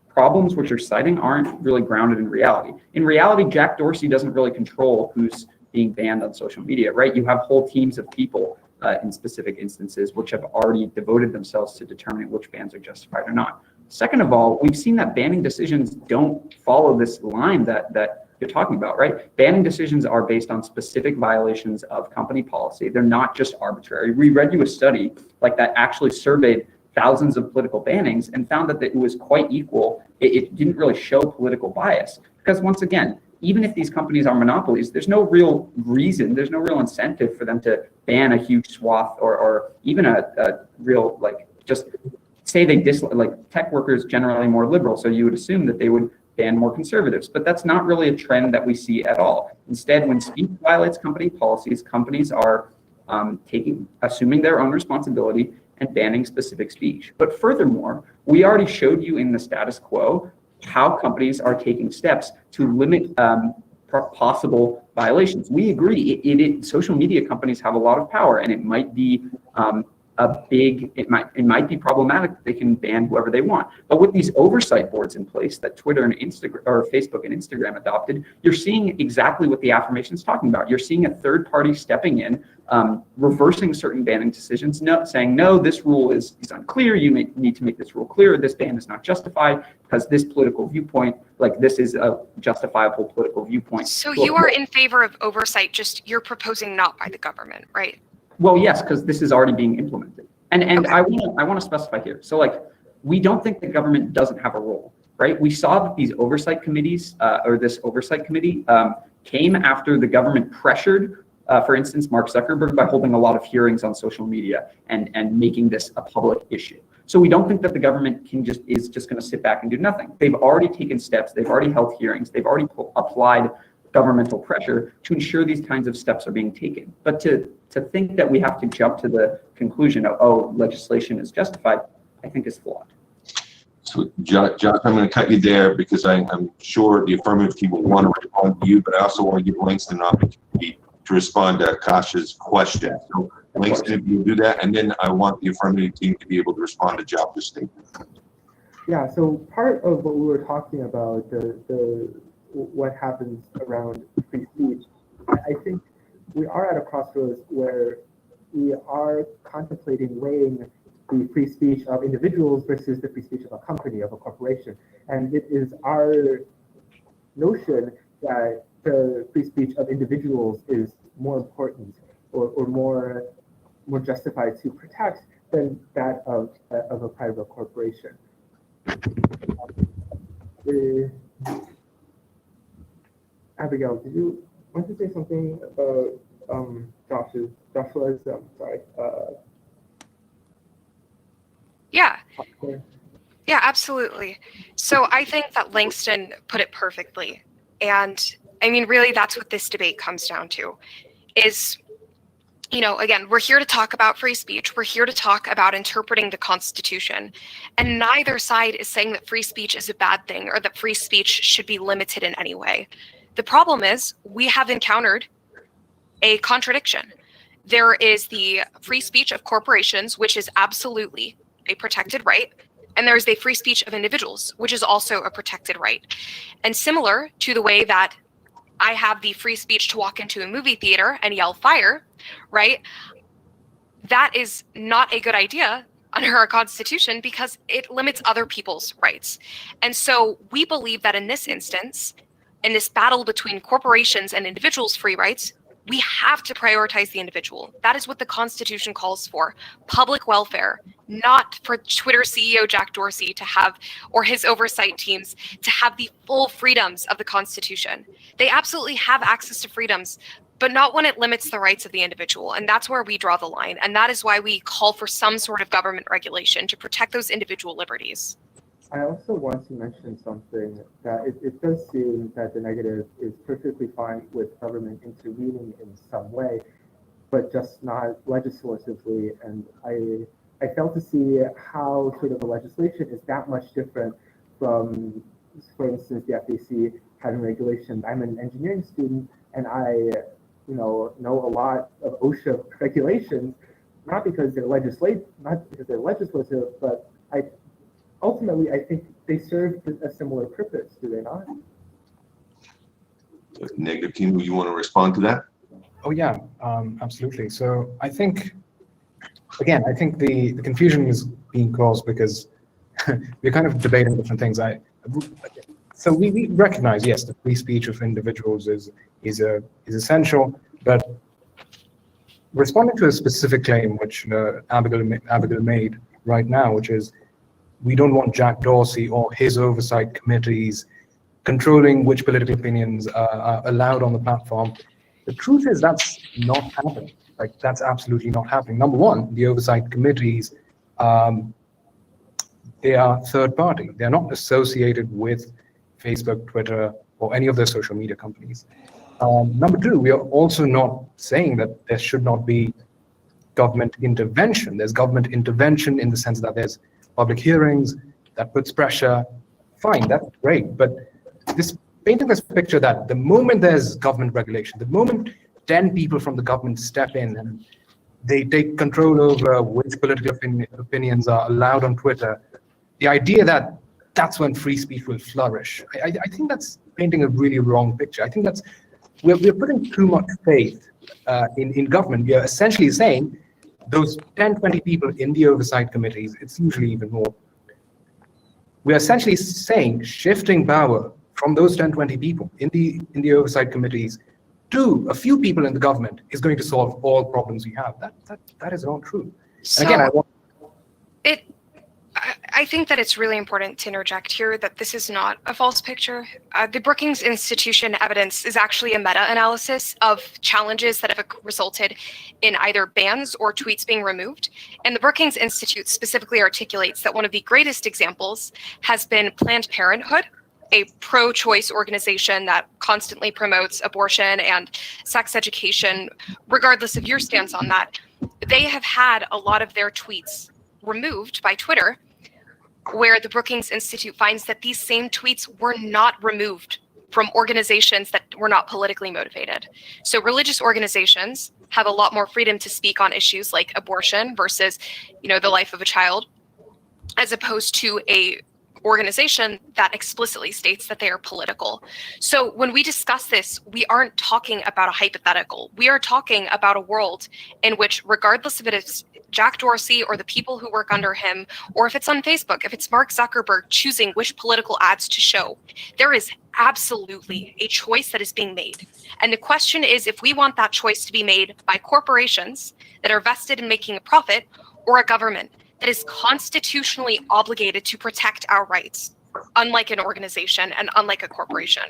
problems which you're citing aren't really grounded in reality. In reality, Jack Dorsey doesn't really control who's being banned on social media, right? You have whole teams of people in specific instances which have already devoted themselves to determining which bans are justified or not. Second of all, we've seen that banning decisions don't follow this line that you're talking about, right? Banning decisions are based on specific violations of company policy. They're not just arbitrary. We read you a study like that actually surveyed thousands of political bannings and found that it was quite equal. It didn't really show political bias because, once again, even if these companies are monopolies, there's no real reason, there's no real incentive for them to ban a huge swath or even a real, like, just say they dislike, like, tech workers generally more liberal. So you would assume that they would ban more conservatives, but that's not really a trend that we see at all. Instead, when speech violates company policies, companies are assuming their own responsibility and banning specific speech. But furthermore, we already showed you in the status quo how companies are taking steps to limit possible violations. We agree, social media companies have a lot of power, and it might be it might be problematic that they can ban whoever they want. But with these oversight boards in place that Twitter and Instagram or Facebook and Instagram adopted, you're seeing exactly what the affirmation is talking about. You're seeing a third party stepping in, reversing certain banning decisions, saying, no, this rule is unclear. You need to make this rule clear. This ban is not justified because this political viewpoint, like, this is a justifiable political viewpoint. So you are in favor of oversight, just you're proposing not by the government, right? Well, yes, because this is already being implemented. And Okay. I want to specify here. So, like, we don't think the government doesn't have a role, right? We saw that these oversight committees or this oversight committee came after the government pressured, for instance, Mark Zuckerberg by holding a lot of hearings on social media and making this a public issue. So we don't think that the government is just going to sit back and do nothing. They've already taken steps. They've already held hearings. They've already applied governmental pressure to ensure these kinds of steps are being taken. But to think that we have to jump to the conclusion of, oh, legislation is justified, I think is flawed. So, Josh, I'm going to cut you there because I'm sure the affirmative team will want to respond to you, but I also want to give Langston an opportunity to respond to Akash's question. So, Langston, if you do that, and then I want the affirmative team to be able to respond to Josh's statement. Yeah, so part of what we were talking about, what happens around free speech, I think we are at a crossroads where we are contemplating weighing the free speech of individuals versus the free speech of a company, of a corporation. And it is our notion that the free speech of individuals is more important or more justified to protect than that of a private corporation. Abigail, did you want to say something about Joshua's Yeah, absolutely. So I think that Langston put it perfectly. And I mean, really, that's what this debate comes down to is, you know, again, we're here to talk about free speech. We're here to talk about interpreting the Constitution. And neither side is saying that free speech is a bad thing or that free speech should be limited in any way. The problem is we have encountered a contradiction. There is the free speech of corporations, which is absolutely a protected right. And there's the free speech of individuals, which is also a protected right. And similar to the way that I have the free speech to walk into a movie theater and yell fire, right? That is not a good idea under our Constitution because it limits other people's rights. And so we believe that in this instance, in this battle between corporations and individuals' free rights, we have to prioritize the individual. That is what the Constitution calls for, public welfare, not for Twitter CEO Jack Dorsey to have, or his oversight teams, to have the full freedoms of the Constitution. They absolutely have access to freedoms, but not when it limits the rights of the individual. And that's where we draw the line. And that is why we call for some sort of government regulation to protect those individual liberties. I also want to mention something that it does seem that the negative is perfectly fine with government intervening in some way, but just not legislatively. And I fail to see how sort of the legislation is that much different from, for instance, the FAC having regulations. I'm an engineering student, and I know a lot of OSHA regulations, not because they're legislative, but ultimately, I think they serve a similar purpose, do they not? Negative team, you want to respond to that? Oh yeah, absolutely. So I think, again, I think the confusion is being caused because we're kind of debating different things. So we recognize, yes, the free speech of individuals is essential, but responding to a specific claim which Abigail made right now, which is we don't want Jack Dorsey or his oversight committees controlling which political opinions are allowed on the platform. The truth is that's not happening. Like, that's absolutely not happening. Number one, the oversight committees, they are third party. They're not associated with Facebook, Twitter, or any of the social media companies. Number two, we are also not saying that there should not be government intervention. There's government intervention in the sense that there's public hearings that puts pressure. Fine, that's great. But painting this picture that the moment there's government regulation, the moment 10 people from the government step in and they take control over which political opinions are allowed on Twitter, the idea that that's when free speech will flourish, I think that's painting a really wrong picture. I think we're putting too much faith in government. We are essentially saying those 10, 20 people in the oversight committees, it's usually even more. We're essentially saying shifting power from those 10, 20 people in the oversight committees to a few people in the government is going to solve all problems we have. That is not true. So and again, I think that it's really important to interject here that this is not a false picture. The Brookings Institution evidence is actually a meta-analysis of challenges that have resulted in either bans or tweets being removed. And the Brookings Institute specifically articulates that one of the greatest examples has been Planned Parenthood, a pro-choice organization that constantly promotes abortion and sex education, regardless of your stance on that. They have had a lot of their tweets removed by Twitter, where the Brookings Institute finds that these same tweets were not removed from organizations that were not politically motivated. So religious organizations have a lot more freedom to speak on issues like abortion versus, the life of a child, as opposed to a organization that explicitly states that they are political. So when we discuss this, we aren't talking about a hypothetical. We are talking about a world in which, regardless of it is Jack Dorsey or the people who work under him, or if it's on Facebook, if it's Mark Zuckerberg choosing which political ads to show, there is absolutely a choice that is being made. And the question is if we want that choice to be made by corporations that are vested in making a profit, or a government that is constitutionally obligated to protect our rights, unlike an organization and unlike a corporation.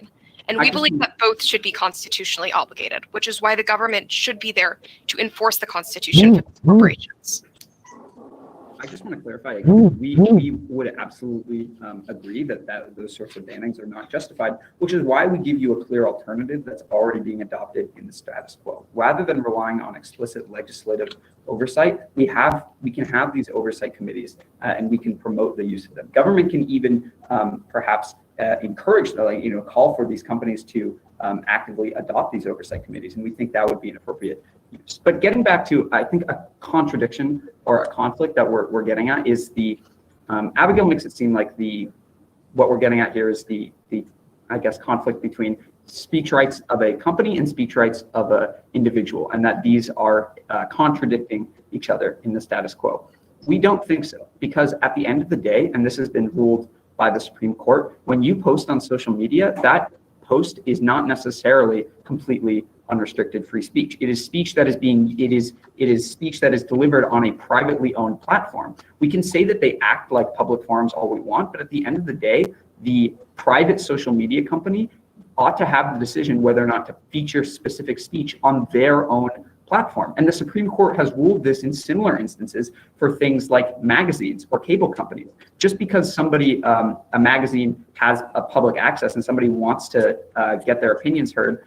And we believe that both should be constitutionally obligated, which is why the government should be there to enforce the Constitution for corporations. I just want to clarify again, we would absolutely agree that those sorts of bannings are not justified, which is why we give you a clear alternative that's already being adopted in the status quo. Rather than relying on explicit legislative oversight, we can have these oversight committees and we can promote the use of them. Government can even perhaps encourage, call for these companies to actively adopt these oversight committees, and we think that would be an appropriate use. But getting back to, I think, a contradiction or a conflict that we're getting at is Abigail makes it seem like what we're getting at here is the I guess conflict between speech rights of a company and speech rights of an individual, and that these are contradicting each other in the status quo. We don't think so, because at the end of the day, and this has been ruled by the Supreme Court, when you post on social media, that post is not necessarily completely unrestricted free speech. It is speech that is speech that is delivered on a privately owned platform. We can say that they act like public forums all we want, but at the end of the day, the private social media company ought to have the decision whether or not to feature specific speech on their own platform. And the Supreme Court has ruled this in similar instances for things like magazines or cable companies. Just because somebody, a magazine has a public access and somebody wants to get their opinions heard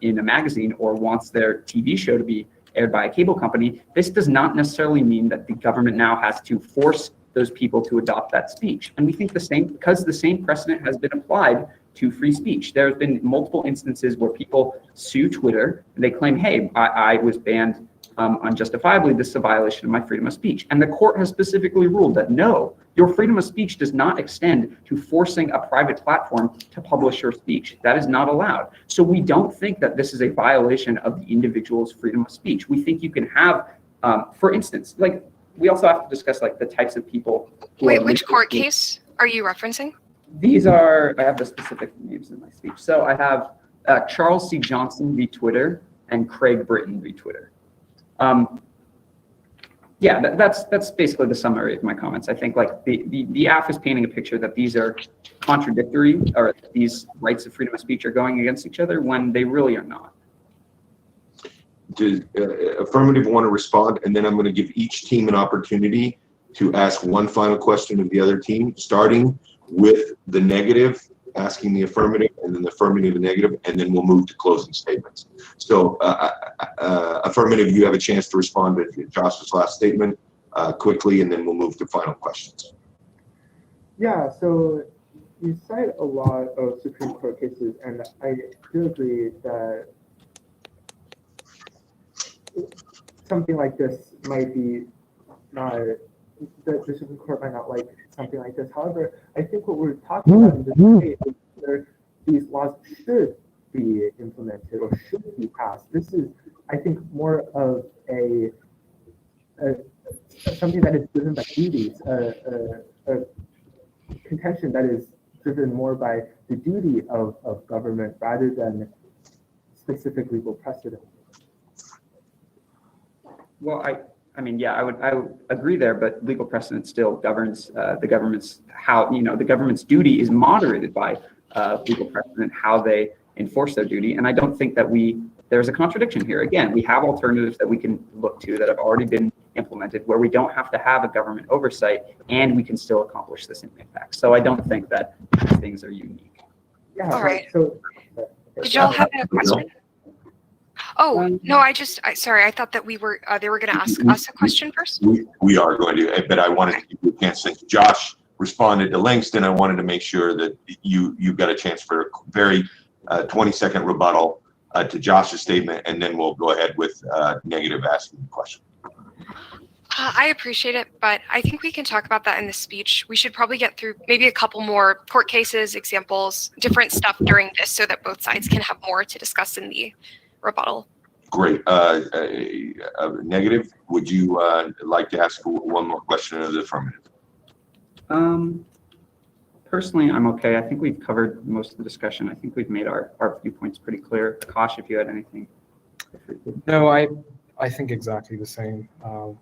in a magazine or wants their TV show to be aired by a cable company, this does not necessarily mean that the government now has to force those people to adopt that speech. And we think because the same precedent has been applied to free speech. There have been multiple instances where people sue Twitter and they claim, hey, I was banned unjustifiably. This is a violation of my freedom of speech. And the court has specifically ruled that no, Your freedom of speech does not extend to forcing a private platform to publish your speech. That is not allowed. So we don't think that this is a violation of the individual's freedom of speech. We think you can have, for instance, like, we also have to discuss like the types of people. Wait, which court case are you referencing? These are, I have the specific names in my speech. So I have Charles C. Johnson v. Twitter and Craig Britton v. Twitter. Yeah, that's basically the summary of my comments. I think like the AF is painting a picture that these are contradictory, or these rights of freedom of speech are going against each other when they really are not. Does affirmative want to respond? And then I'm going to give each team an opportunity to ask one final question of the other team, starting with the negative, asking the affirmative, and then the affirmative and negative, and then we'll move to closing statements. So affirmative, you have a chance to respond to Josh's last statement quickly, and then we'll move to final questions. Yeah, so you cite a lot of Supreme Court cases, and I do agree that something like this might be not, the Supreme Court might not like something like this. However, I think what we're talking about in this case is whether these laws should be implemented or should be passed. This is, I think, more of a something that is driven by duties, a contention that is driven more by the duty of government rather than specific legal precedent. Well, I mean, yeah, I would agree there, but legal precedent still governs the government's the government's duty is moderated by legal precedent, how they enforce their duty. And I don't think that there's a contradiction here. Again, we have alternatives that we can look to that have already been implemented where we don't have to have a government oversight and we can still accomplish this impact. So I don't think that these things are unique. Yeah. All right. So, Did y'all have a question? Oh, no, sorry, I thought that they were going to ask us a question first. We are going to, but I wanted to give you a chance, since Josh responded to Langston, I wanted to make sure that you got a chance for a very 20-second rebuttal to Josh's statement, and then we'll go ahead with negative asking the question. I appreciate it, but I think we can talk about that in the speech. We should probably get through maybe a couple more court cases, examples, different stuff during this so that both sides can have more to discuss in the rebuttal. Great. Negative, would you like to ask one more question of the affirmative? Personally, I'm okay. I think we've covered most of the discussion. I think we've made our viewpoints pretty clear. Kosh, if you had anything. No, I think exactly the same.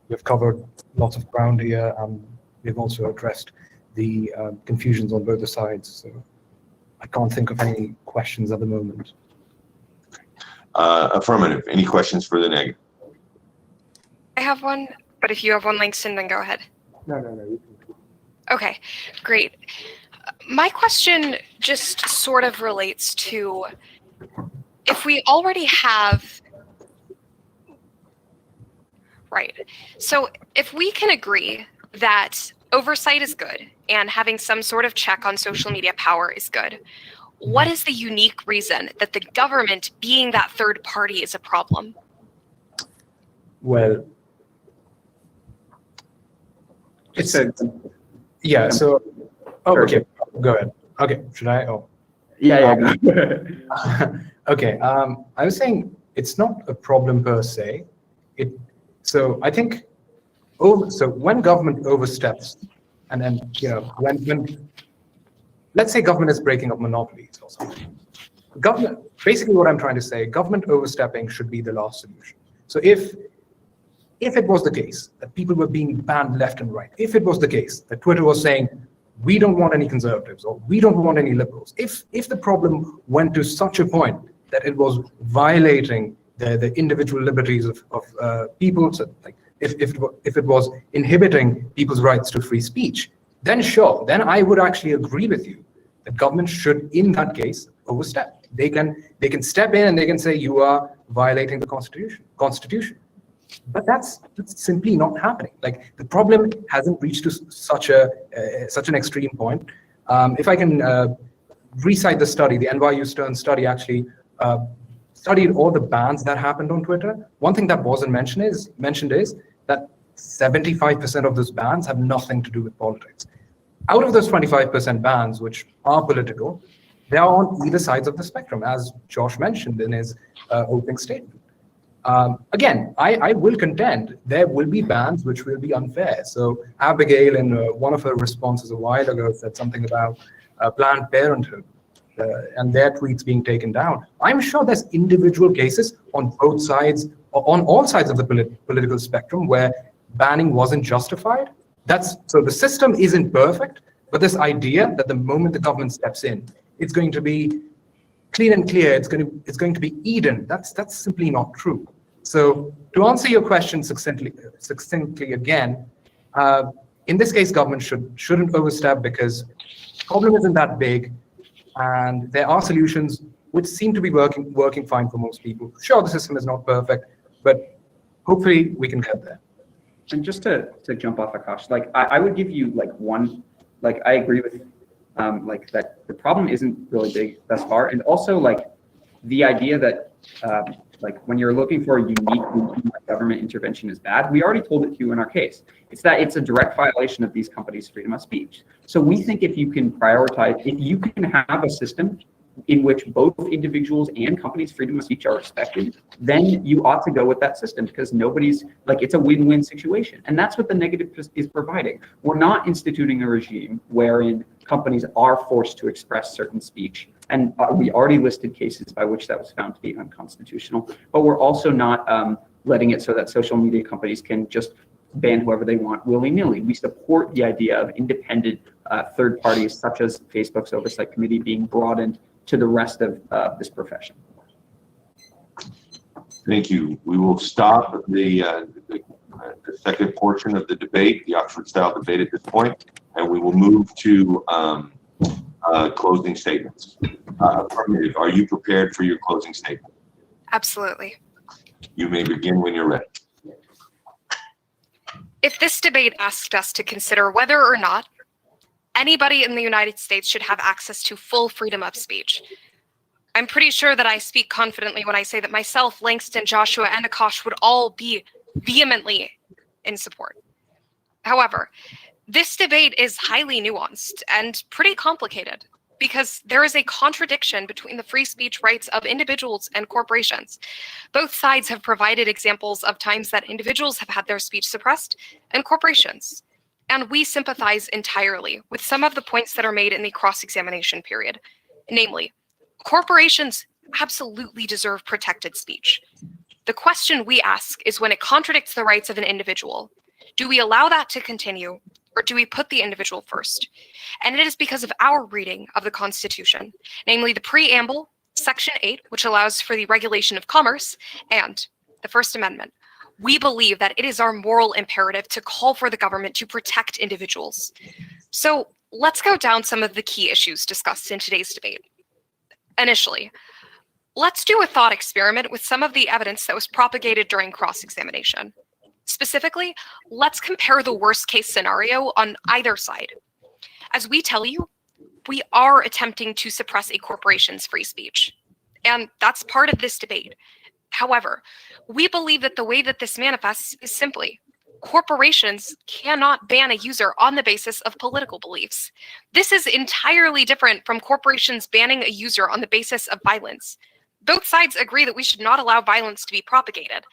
We've covered lots of ground here. We've also addressed the confusions on both the sides. So I can't think of any questions at the moment. Affirmative. Any questions for the negative? I have one, but if you have one, Langston, then go ahead. No. You can. Okay, great. My question just sort of relates to if we already have, right. So if we can agree that oversight is good and having some sort of check on social media power is good, what is the unique reason that the government being that third party is a problem? Well, Just yeah, so, Sure. Okay, go ahead. Okay, should I? Oh. Yeah. Okay, I was saying it's not a problem per se. So I think, so when government oversteps, and then, when let's say government is breaking up monopolies or something. Basically what I'm trying to say, government overstepping should be the last solution. So if it was the case that people were being banned left and right, if it was the case that Twitter was saying, we don't want any conservatives or we don't want any liberals, if the problem went to such a point that it was violating the individual liberties of people, so like if it was inhibiting people's rights to free speech, then sure, then I would actually agree with you that government should, in that case, overstep. They can step in and they can say you are violating the Constitution. But that's simply not happening. Like the problem hasn't reached to such an extreme point. If I can recite the study, the NYU Stern study actually studied all the bans that happened on Twitter. One thing that wasn't mentioned is that 75% of those bans have nothing to do with politics. Out of those 25% bans, which are political, they are on either sides of the spectrum, as Josh mentioned in his opening statement. Again, I will contend there will be bans which will be unfair. So Abigail, in one of her responses a while ago, said something about Planned Parenthood and their tweets being taken down. I'm sure there's individual cases on both sides, or on all sides of the political spectrum, where banning wasn't justified. So the system isn't perfect, but this idea that the moment the government steps in, it's going to be clean and clear, it's going to be Eden, that's simply not true. So to answer your question succinctly again, in this case, government shouldn't overstep, because the problem isn't that big, and there are solutions which seem to be working fine for most people. Sure, the system is not perfect, but hopefully we can get there. And just to jump off Akash, like I would give you like one, like I agree with like that the problem isn't really big thus far, and also like the idea that like when you're looking for a unique government intervention is bad, we already told it to you in our case. It's that it's a direct violation of these companies' freedom of speech. So we think if you can prioritize, if you can have a system in which both individuals and companies' freedom of speech are respected, then you ought to go with that system, because nobody's like, it's a win-win situation. And that's what the negative is providing. We're not instituting a regime wherein companies are forced to express certain speech. And we already listed cases by which that was found to be unconstitutional, but we're also not letting it so that social media companies can just ban whoever they want willy-nilly. We support the idea of independent third parties, such as Facebook's Oversight Committee, being broadened to the rest of this profession. Thank you. We will stop the second portion of the debate, the Oxford-style debate at this point, and we will move to closing statements. Affirmative, are you prepared for your closing statement? Absolutely. You may begin when you're ready. If this debate asked us to consider whether or not anybody in the United States should have access to full freedom of speech, I'm pretty sure that I speak confidently when I say that myself, Langston, Joshua, and Akash would all be vehemently in support. However, this debate is highly nuanced and pretty complicated, because there is a contradiction between the free speech rights of individuals and corporations. Both sides have provided examples of times that individuals have had their speech suppressed and corporations. And we sympathize entirely with some of the points that are made in the cross-examination period. Namely, corporations absolutely deserve protected speech. The question we ask is, when it contradicts the rights of an individual, do we allow that to continue, or do we put the individual first? And it is because of our reading of the Constitution, namely the preamble, Section 8, which allows for the regulation of commerce, and the First Amendment. We believe that it is our moral imperative to call for the government to protect individuals. So let's go down some of the key issues discussed in today's debate. Initially, let's do a thought experiment with some of the evidence that was propagated during cross-examination. Specifically, let's compare the worst-case scenario on either side. As we tell you, we are attempting to suppress a corporation's free speech, and that's part of this debate. However, we believe that the way that this manifests is simply, corporations cannot ban a user on the basis of political beliefs. This is entirely different from corporations banning a user on the basis of violence. Both sides agree that we should not allow violence to be propagated.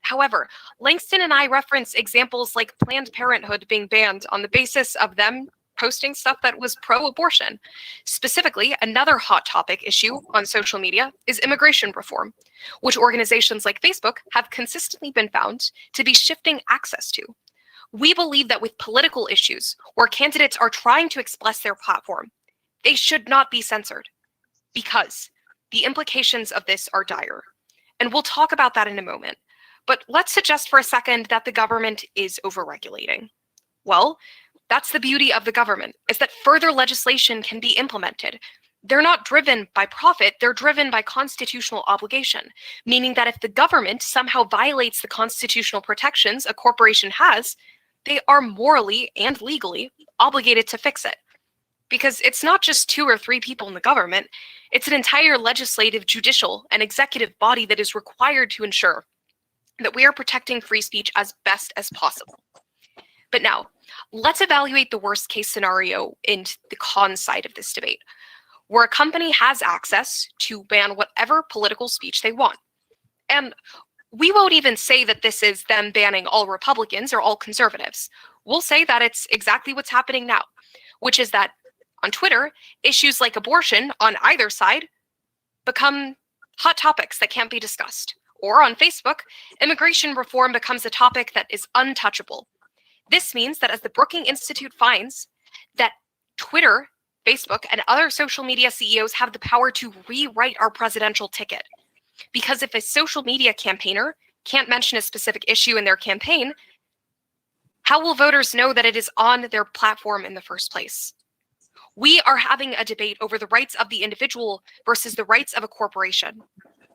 However, Langston and I reference examples like Planned Parenthood being banned on the basis of them posting stuff that was pro-abortion. Specifically, another hot topic issue on social media is immigration reform, which organizations like Facebook have consistently been found to be shifting access to. We believe that with political issues, where candidates are trying to express their platform, they should not be censored, because the implications of this are dire. And we'll talk about that in a moment. But let's suggest for a second that the government is overregulating. Well, that's the beauty of the government, is that further legislation can be implemented. They're not driven by profit, they're driven by constitutional obligation, meaning that if the government somehow violates the constitutional protections a corporation has, they are morally and legally obligated to fix it. Because it's not just 2 or 3 people in the government, it's an entire legislative, judicial, and executive body that is required to ensure that we are protecting free speech as best as possible. But now, let's evaluate the worst case scenario in the con side of this debate, where a company has access to ban whatever political speech they want. And we won't even say that this is them banning all Republicans or all conservatives. We'll say that it's exactly what's happening now, which is that on Twitter, issues like abortion on either side become hot topics that can't be discussed. Or on Facebook, immigration reform becomes a topic that is untouchable. This means that as the Brookings Institute finds, that Twitter, Facebook, and other social media CEOs have the power to rewrite our presidential ticket. Because if a social media campaigner can't mention a specific issue in their campaign, how will voters know that it is on their platform in the first place? We are having a debate over the rights of the individual versus the rights of a corporation.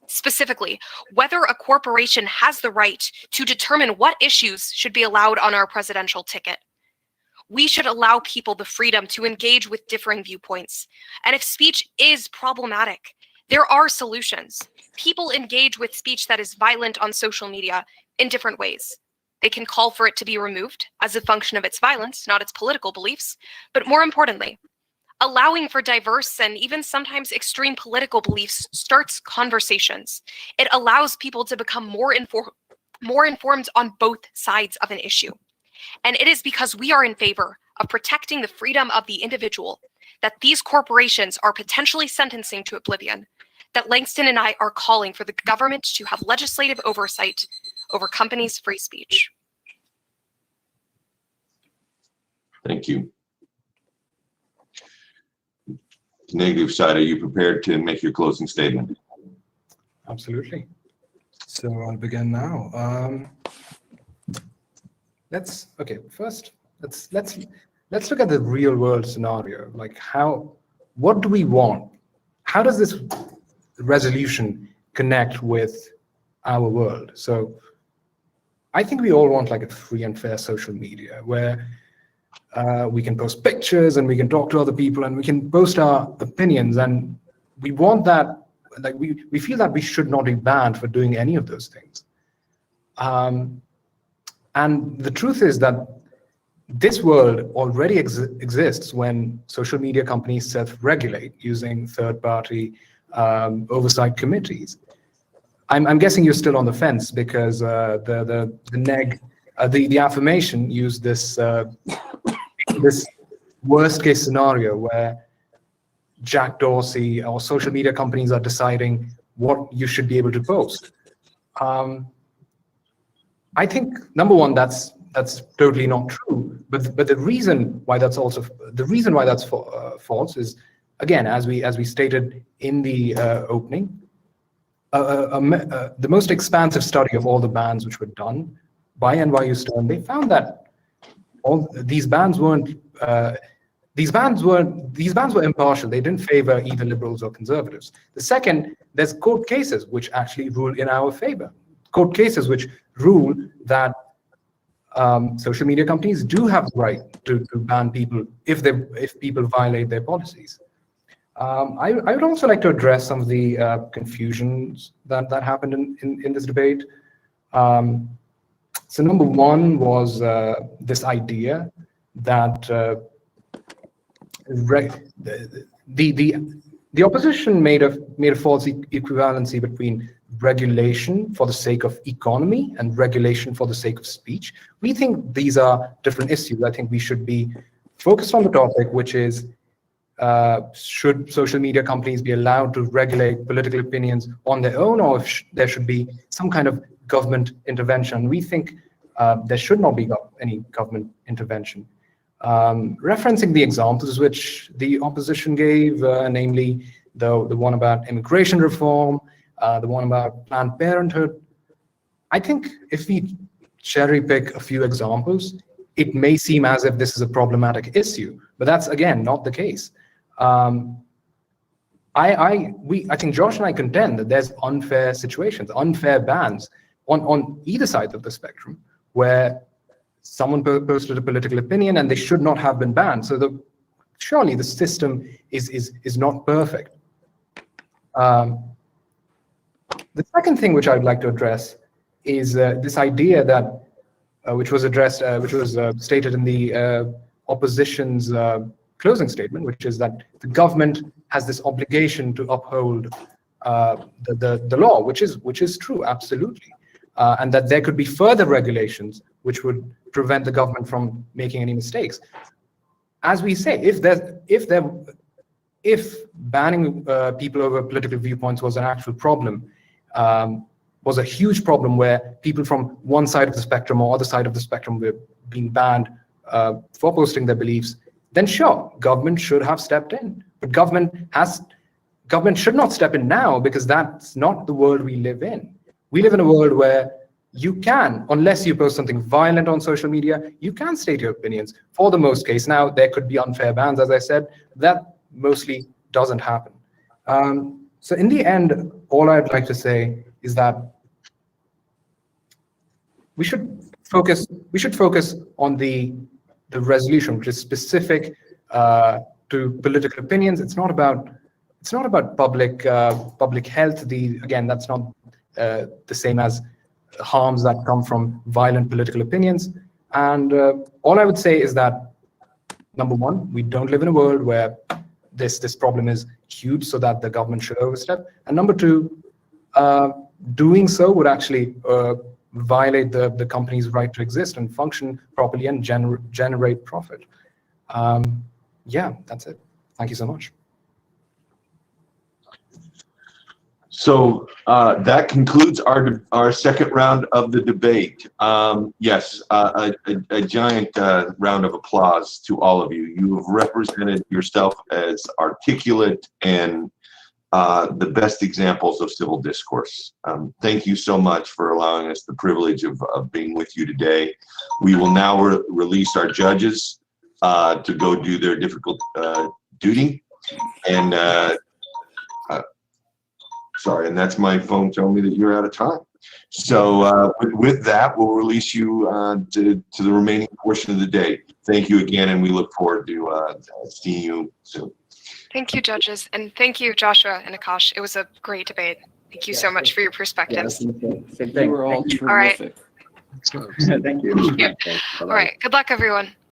Specifically, whether a corporation has the right to determine what issues should be allowed on our presidential ticket. We should allow people the freedom to engage with differing viewpoints. And if speech is problematic, there are solutions. People engage with speech that is violent on social media in different ways. They can call for it to be removed as a function of its violence, not its political beliefs. But more importantly, allowing for diverse and even sometimes extreme political beliefs starts conversations. It allows people to become more informed on both sides of an issue. And it is because we are in favor of protecting the freedom of the individual that these corporations are potentially sentencing to oblivion, that Langston and I are calling for the government to have legislative oversight over companies' free speech. Thank you. Negative side, are you prepared to make your closing statement? Absolutely. So I'll begin now. First, let's look at the real world scenario. Like what do we want? How does this resolution connect with our world? So I think we all want like a free and fair social media where we can post pictures and we can talk to other people and we can post our opinions, and we want that. Like we feel that we should not be banned for doing any of those things. And the truth is that this world already exists when social media companies self-regulate using third-party oversight committees. I'm guessing you're still on the fence because the affirmation used this this worst-case scenario where Jack Dorsey or social media companies are deciding what you should be able to post. I think number one, that's totally not true. But the reason why that's false is, again, as we stated in the opening, the most expansive study of all the bans which were done by NYU Stern, they found that all these bans were impartial. They didn't favor either liberals or conservatives. The second, there's court cases which actually rule in our favor. Court cases which rule that social media companies do have the right to ban people if people violate their policies. I would also like to address some of the confusions that happened in this debate. So number one was this idea that the opposition made a false equivalency between regulation for the sake of economy and regulation for the sake of speech. We think these are different issues. I think we should be focused on the topic, which is should social media companies be allowed to regulate political opinions on their own, or if there should be some kind of government intervention. We think there should not be any government intervention. Referencing the examples which the opposition gave, namely the one about immigration reform, the one about Planned Parenthood, I think if we cherry pick a few examples, it may seem as if this is a problematic issue, but that's again not the case. I think Josh and I contend that there's unfair situations, unfair bans on either side of the spectrum, where someone posted a political opinion and they should not have been banned. So surely the system is not perfect. The second thing which I'd like to address is this idea that which was addressed, which was stated in the opposition's closing statement, which is that the government has this obligation to uphold the law, which is true, absolutely, and that there could be further regulations which would prevent the government from making any mistakes. As we say, if banning people over political viewpoints was an actual problem, was a huge problem where people from one side of the spectrum or other side of the spectrum were being banned for posting their beliefs, then sure, government should have stepped in. But government should not step in now, because that's not the world we live in. We live in a world where you can, unless you post something violent on social media, you can state your opinions for the most case. Now, there could be unfair bans, as I said, that mostly doesn't happen. So in the end, all I'd like to say is that we should focus on the resolution, which is specific to political opinions. It's not about public health. Again, that's not the same as harms that come from violent political opinions. And all I would say is that, number one, we don't live in a world where this problem is huge so that the government should overstep. And number two, doing so would actually violate the company's right to exist and function properly and generate profit. Yeah, that's it. Thank you so much. So that concludes our second round of the debate. Yes, a giant round of applause to all of you. You have represented yourself as articulate and the best examples of civil discourse. Thank you so much for allowing us the privilege of being with you today. We will now release our judges to go do their difficult duty. And sorry, and that's my phone telling me that you're out of time. So with that, we'll release you to the remaining portion of the day. Thank you again, and we look forward to seeing you soon. Thank you, judges, and thank you, Joshua and Akash. It was a great debate. Thank you so much for your perspectives. Same thing. You were all All right. terrific. Thank you. All right. Good luck, everyone.